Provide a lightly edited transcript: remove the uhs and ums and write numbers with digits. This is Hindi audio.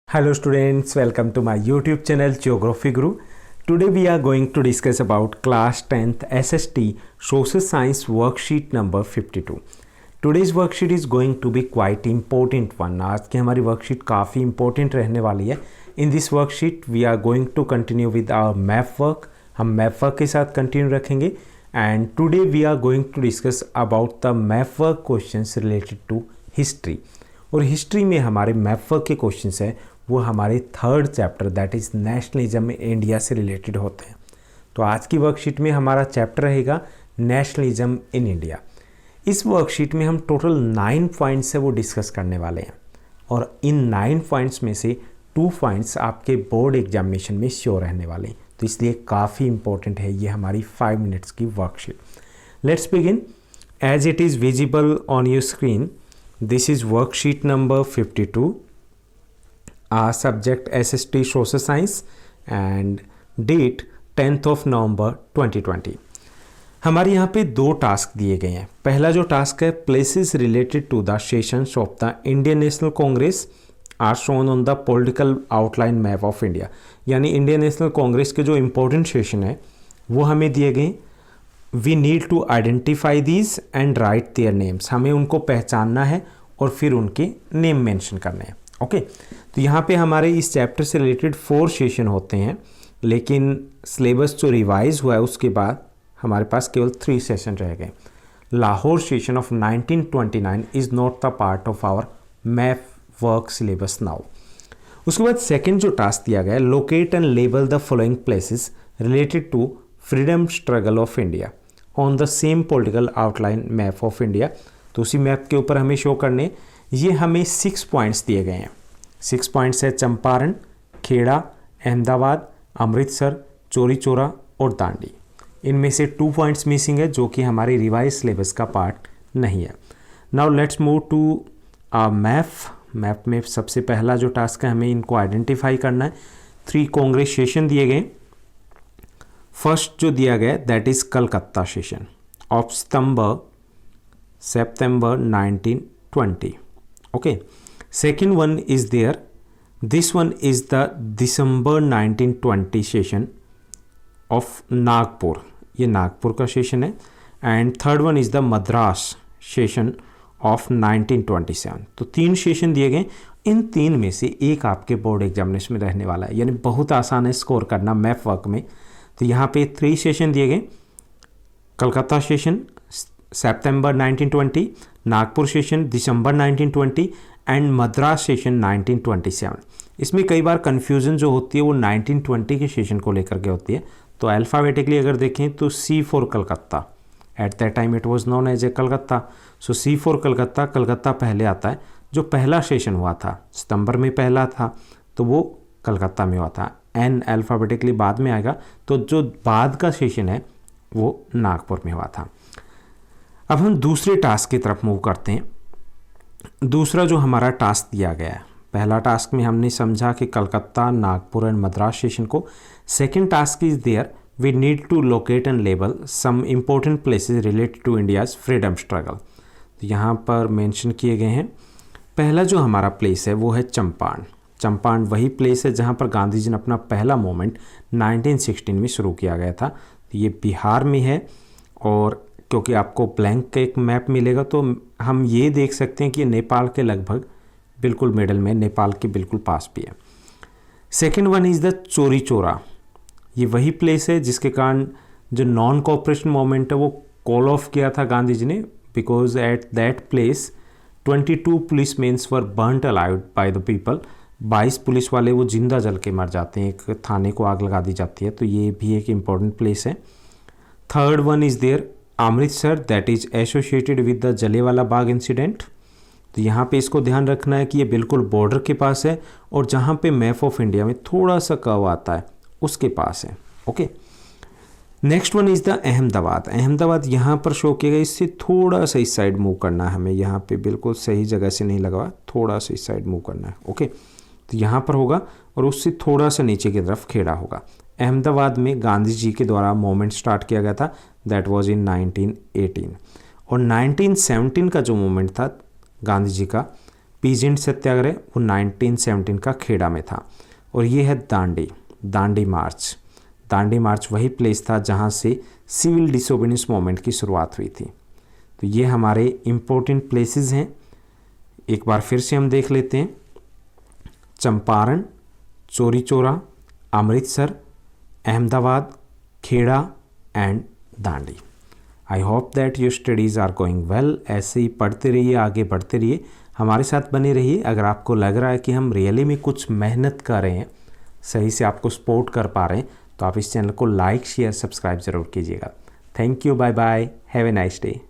Hello students, welcome to my YouTube channel Geography Guru. Today we are going to discuss about class 10th SST Social Science worksheet number 52. Today's worksheet is going to be quite important one. आज की हमारी worksheet काफ़ी important रहने वाली है. In this worksheet we are going to continue with our map work. हम map work के साथ continue रखेंगे and today we are going to discuss about the map work questions related to history. और हिस्ट्री में हमारे मैप वर्क के क्वेश्चंस हैं वो हमारे third chapter that is nationalism India से रिलेटेड होते हैं. तो आज की वर्कशीट में हमारा चैप्टर रहेगा नेशनलिज्म इन इंडिया. इस वर्कशीट में हम टोटल 9 पॉइंट्स है वो डिस्कस करने वाले हैं और इन 9 पॉइंट्स में से 2 पॉइंट्स आपके बोर्ड एग्जामिनेशन में श्योर रहने वाले हैं. तो इसलिए काफ़ी इंपॉर्टेंट है ये हमारी 5 मिनट्स की worksheet. Let's begin. As it is visible on your screen, this is worksheet number 52, subject SST Social Science and date 10th of November 2020. हमारे यहाँ पे 2 टास्क दिए गए हैं. पहला जो टास्क है places related to the sessions of the Indian National Congress are shown on the political outline map of India. यानी इंडियन नेशनल कांग्रेस के जो इम्पोर्टेंट सेशन है वो हमें दिए गए. We need to identify these and write their names. हमें उनको पहचानना है और फिर उनके नेम मेंशन करने हैं. ओके, तो यहाँ पे हमारे इस चैप्टर से रिलेटेड 4 सेशन होते हैं, लेकिन सिलेबस जो रिवाइज हुआ है उसके बाद हमारे पास केवल 3 सेशन रह गए. Lahore session of 1929 is not the part of our map work syllabus now. उसके बाद सेकेंड जो टास्क दिया गया है, locate and label the following places related to freedom struggle of India on the same political outline map of India. तो उसी मैप के ऊपर हमें शो करने. ये हमें 6 पॉइंट्स दिए गए हैं. 6 पॉइंट्स है चंपारण, खेड़ा, अहमदाबाद, अमृतसर, चौरी चौरा और दांडी. इनमें से 2 पॉइंट्स मिसिंग है जो कि हमारे रिवाइज सिलेबस का पार्ट नहीं है. Now let's move to map. Map में सबसे पहला जो टास्क है हमें इनको आइडेंटिफाई करना है. 3 कांग्रेस सेशन दिए गए. फर्स्ट जो दिया गया that is Calcutta session of September 1920. Okay, second one is there. This one is the December 1920 session of Nagpur. ये नागपुर का सेशन है. And third one is the Madras session of 1927. तो 3 सेशन दिए गए. इन 3 में से एक आपके बोर्ड एग्जामिनेशन में रहने वाला है, यानी बहुत आसान है स्कोर करना मैप वर्क में. तो यहाँ पे 3 सेशन दिए गए. Calcutta session September 1920, Nagpur session December 1920 and Madras session 1927. इसमें कई बार कन्फ्यूज़न जो होती है वो 1920 के सेशन को लेकर के होती है. तो अल्फ़ाबेटिकली अगर देखें तो C for Calcutta, at that time it was known as a Calcutta. So C for Calcutta, Calcutta पहले आता है. जो पहला सेशन हुआ था सितंबर में पहला था तो वो कलकत्ता में हुआ था. N अल्फ़ाबेटिकली बाद में आएगा. तो जो बाद का सेशन है वो नागपुर में हुआ था. अब हम दूसरे टास्क की तरफ मूव करते हैं. दूसरा जो हमारा टास्क दिया गया है, पहला टास्क में हमने समझा कि कलकत्ता, नागपुर एंड मद्रास स्टेशन को. Second task is there, we need to locate and label some important places related to India's freedom struggle. तो यहाँ पर मेंशन किए गए हैं. पहला जो हमारा प्लेस है वो है चंपारण. चंपारण वही प्लेस है जहाँ पर गांधी जी ने अपना पहला मूवमेंट 1916 में शुरू किया गया था. तो ये बिहार में है और क्योंकि आपको ब्लैंक एक मैप मिलेगा तो हम ये देख सकते हैं कि नेपाल के लगभग बिल्कुल मिडल में, नेपाल के बिल्कुल पास भी है. Second one is the Chauri Chaura. ये वही प्लेस है जिसके कारण जो नॉन कोऑपरेशन मूवमेंट है वो कॉल ऑफ किया था गांधी जी ने, because at that place 22 police mens were burnt alive by the people. 22 police वाले वो जिंदा जल के मर जाते हैं, एक थाने को आग लगा दी जाती है. तो ये भी एक इम्पॉर्टेंट प्लेस है. Third one is there Amritsar, that is associated with the Jallianwala Bagh incident. तो यहाँ पे इसको ध्यान रखना है कि ये बिल्कुल बॉर्डर के पास है और जहाँ पे मैप ऑफ इंडिया में थोड़ा सा कर्व आता है उसके पास है. Okay, next one is the Ahmedabad. Ahmedabad यहाँ पर शो किया गया, इससे थोड़ा सा इस साइड मूव करना है हमें. यहाँ पे बिल्कुल सही जगह से नहीं लगा हुआ, थोड़ा सा इस साइड मूव करना है. ओके, तो यहाँ पर होगा और उससे थोड़ा सा नीचे की तरफ खेड़ा होगा. अहमदाबाद में गांधी जी के द्वारा मूवमेंट स्टार्ट किया गया था, दैट वाज इन 1918. और 1917 का जो मूवमेंट था गांधी जी का पीजेंट सत्याग्रह वो 1917 का खेड़ा में था। और ये है दांडी मार्च। दांडी मार्च वही प्लेस था जहाँ से सिविल डिसोबीडियंस मूवमेंट की शुरुआत हुई थी। तो ये हमारे इम्पोर्टेंट प्लेसेस हैं, एक बार फिर से हम देख लेते हैं। Champaran, Chauri Chaura, Amritsar, Ahmedabad, Kheda and Dandi. I hope that your studies are going well. ऐसे ही पढ़ते रहिए, आगे बढ़ते रहिए, हमारे साथ बने रहिए। अगर आपको लग रहा है कि हम रियली में कुछ मेहनत कर रहे हैं, सही से आपको सपोर्ट कर पा रहे हैं, तो आप इस चैनल को लाइक शेयर सब्सक्राइब ज़रूर कीजिएगा। Thank you, bye bye, have a nice day.